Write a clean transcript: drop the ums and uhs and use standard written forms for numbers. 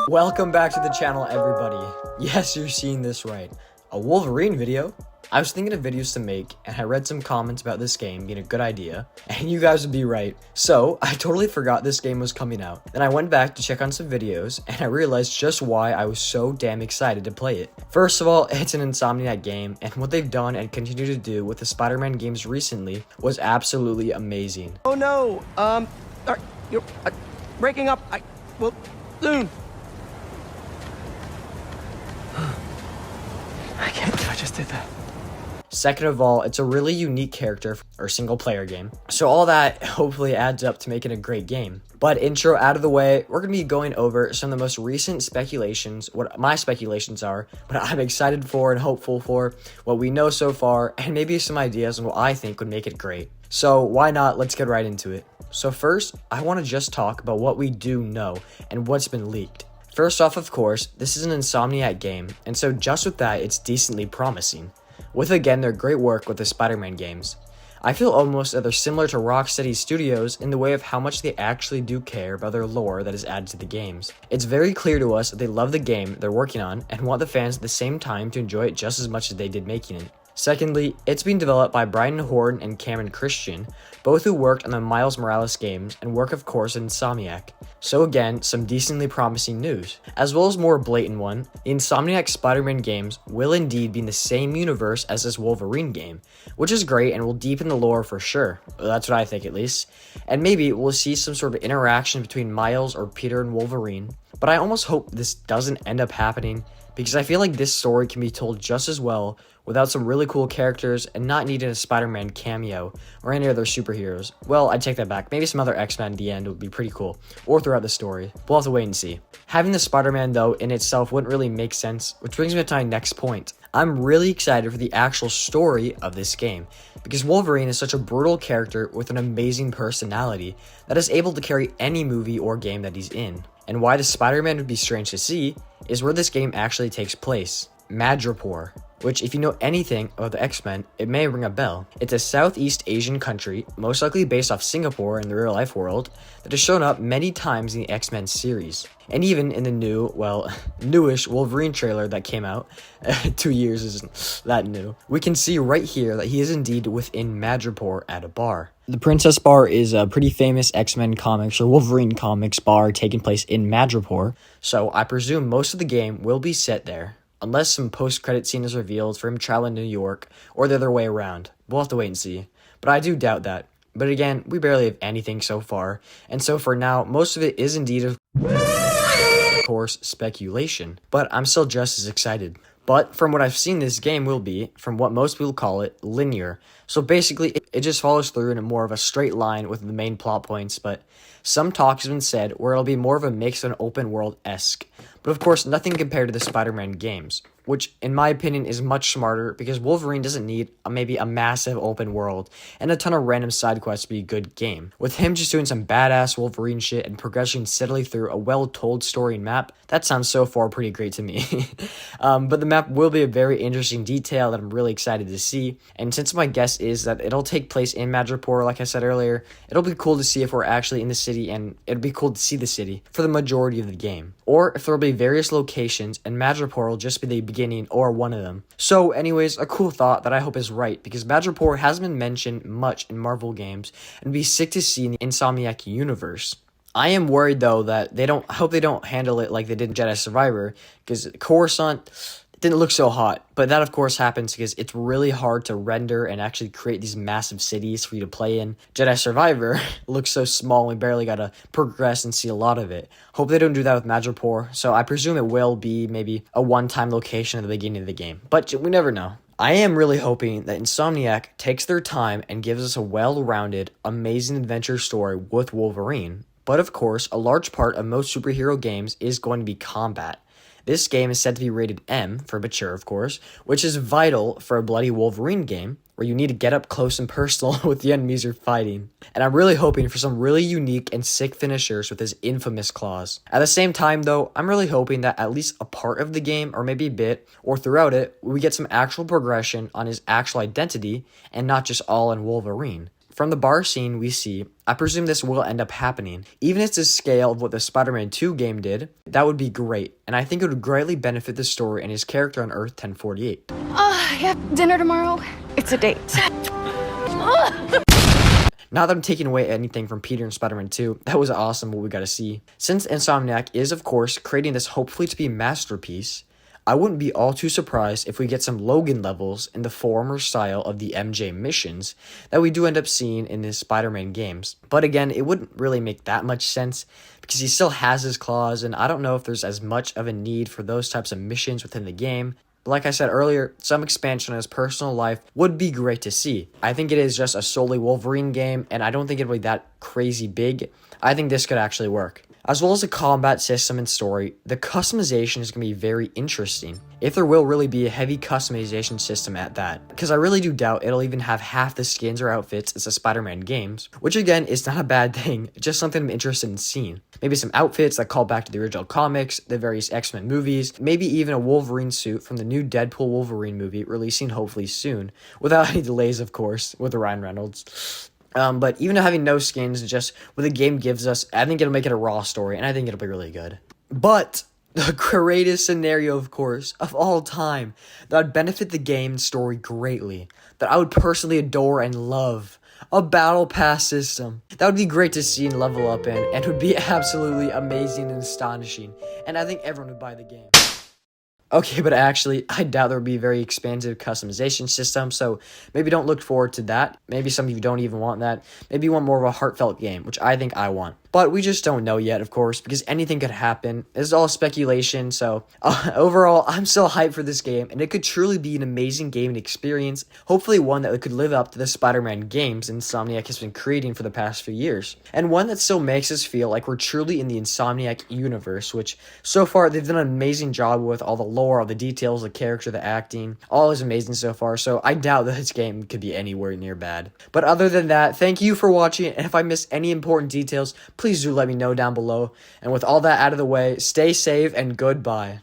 Welcome back to the channel, everybody. Yes, you're seeing this right. A Wolverine video? I was thinking of videos to make, and I read some comments about this game being a good idea, and you guys would be right. So, I totally forgot this game was coming out. Then I went back to check on some videos, and I realized just why I was so damn excited to play it. First of all, it's an Insomniac game, and what they've done and continue to do with the Spider-Man games recently was absolutely amazing. Oh no, you're breaking up. Well, soon. I can't believe I just did that. Second of all, it's a really unique character or single player game. So all that hopefully adds up to making a great game. But intro out of the way, we're going to be going over some of the most recent speculations, what my speculations are, what I'm excited for and hopeful for, what we know so far, and maybe some ideas on what I think would make it great. So why not, let's get right into it. So first, I want to just talk about what we do know and what's been leaked. First off, of course, this is an Insomniac game, and so just with that, it's decently promising. With again their great work with the Spider-Man games. I feel almost that they're similar to Rocksteady Studios in the way of how much they actually do care about their lore that is added to the games. It's very clear to us that they love the game they're working on and want the fans at the same time to enjoy it just as much as they did making it. Secondly, it's being developed by Brian Horton and Cameron Christian, both who worked on the Miles Morales games and work of course in Insomniac. So again, some decently promising news. As well as more blatant one, the Insomniac Spider-Man games will indeed be in the same universe as this Wolverine game, which is great and will deepen the lore for sure. That's what I think at least. And maybe we'll see some sort of interaction between Miles or Peter and Wolverine. But I almost hope this doesn't end up happening, because I feel like this story can be told just as well without some really cool characters and not needing a Spider-Man cameo or any other superheroes. Well, I take that back. Maybe some other X-Men at the end would be pretty cool, or throughout the story. We'll have to wait and see. Having the Spider-Man though in itself wouldn't really make sense, which brings me to my next point. I'm really excited for the actual story of this game, because Wolverine is such a brutal character with an amazing personality that is able to carry any movie or game that he's in. And why the Spider-Man would be strange to see is where this game actually takes place, Madripoor, which if you know anything about the X-Men, it may ring a bell. It's a Southeast Asian country, most likely based off Singapore in the real life world, that has shown up many times in the X-Men series. And even in the newish Wolverine trailer that came out, 2 years isn't that new, we can see right here that he is indeed within Madripoor at a bar. The Princess Bar is a pretty famous X-Men comics or Wolverine comics bar taking place in Madripoor, so I presume most of the game will be set there, unless some post-credit scene is revealed for him traveling to New York, or the other way around. We'll have to wait and see, but I do doubt that. But again, we barely have anything so far, and so for now, most of it is indeed of course speculation, but I'm still just as excited. But from what I've seen, this game will be, from what most people call it, linear. So basically, it just follows through in a more of a straight line with the main plot points, but some talk has been said where it'll be more of a mix of an open world-esque. But of course, nothing compared to the Spider-Man games, which in my opinion is much smarter because Wolverine doesn't need maybe a massive open world and a ton of random side quests to be a good game. With him just doing some badass Wolverine shit and progressing steadily through a well-told story and map, that sounds so far pretty great to me. But the map will be a very interesting detail that I'm really excited to see, and since my guess is that it'll take place in Madripoor, like I said earlier, it'll be cool to see if we're actually in the city, and it'll be cool to see the city for the majority of the game. Or if there'll be various locations, and Madripoor will just be the beginning or one of them. So anyways, a cool thought that I hope is right, because Madripoor hasn't been mentioned much in Marvel games, and it'd be sick to see in the Insomniac universe. I am worried though that I hope they don't handle it like they did in Jedi Survivor, because Coruscant didn't look so hot, but that of course happens because it's really hard to render and actually create these massive cities for you to play in. Jedi Survivor looks so small, we barely gotta progress and see a lot of it. Hope they don't do that with Madripoor, so I presume it will be maybe a one-time location at the beginning of the game, but we never know. I am really hoping that Insomniac takes their time and gives us a well-rounded, amazing adventure story with Wolverine. But of course, a large part of most superhero games is going to be combat. This game is said to be rated M, for mature of course, which is vital for a bloody Wolverine game, where you need to get up close and personal with the enemies you're fighting. And I'm really hoping for some really unique and sick finishers with his infamous claws. At the same time though, I'm really hoping that at least a part of the game, or maybe a bit, or throughout it, we get some actual progression on his actual identity, and not just all in Wolverine. From the bar scene we see, I presume this will end up happening. Even if it's the scale of what the Spider-Man 2 game did, that would be great, and I think it would greatly benefit the story and his character on Earth 1048. I have dinner tomorrow. It's a date. Not that I'm taking away anything from Peter and Spider-Man 2, that was awesome what we got to see. Since Insomniac is, of course, creating this hopefully to be a masterpiece, I wouldn't be all too surprised if we get some Logan levels in the form or style of the MJ missions that we do end up seeing in his Spider-Man games. But again, it wouldn't really make that much sense because he still has his claws, and I don't know if there's as much of a need for those types of missions within the game. But like I said earlier, some expansion on his personal life would be great to see. I think it is just a solely Wolverine game, and I don't think it'll be that crazy big. I think this could actually work. As well as the combat system and story, the customization is going to be very interesting. If there will really be a heavy customization system at that. Because I really do doubt it'll even have half the skins or outfits as the Spider-Man games. Which again, is not a bad thing, just something I'm interested in seeing. Maybe some outfits that call back to the original comics, the various X-Men movies, maybe even a Wolverine suit from the new Deadpool Wolverine movie releasing hopefully soon. Without any delays, of course, with Ryan Reynolds. But even having no skins, just what the game gives us, I think it'll make it a raw story, and I think it'll be really good. But the greatest scenario, of course, of all time, that would benefit the game story greatly, that I would personally adore and love, a battle pass system. That would be great to see and level up in, and would be absolutely amazing and astonishing, and I think everyone would buy the game. Okay, but actually, I doubt there will be a very expansive customization system, so maybe don't look forward to that. Maybe some of you don't even want that. Maybe you want more of a heartfelt game, which I think I want. But we just don't know yet, of course, because anything could happen. This is all speculation, so overall, I'm still hyped for this game, and it could truly be an amazing gaming experience. Hopefully one that could live up to the Spider-Man games Insomniac has been creating for the past few years. And one that still makes us feel like we're truly in the Insomniac universe, which so far they've done an amazing job with all the lore, all the details, the character, the acting. All is amazing so far, so I doubt that this game could be anywhere near bad. But other than that, thank you for watching, and if I missed any important details, please do let me know down below. And with all that out of the way, stay safe and goodbye.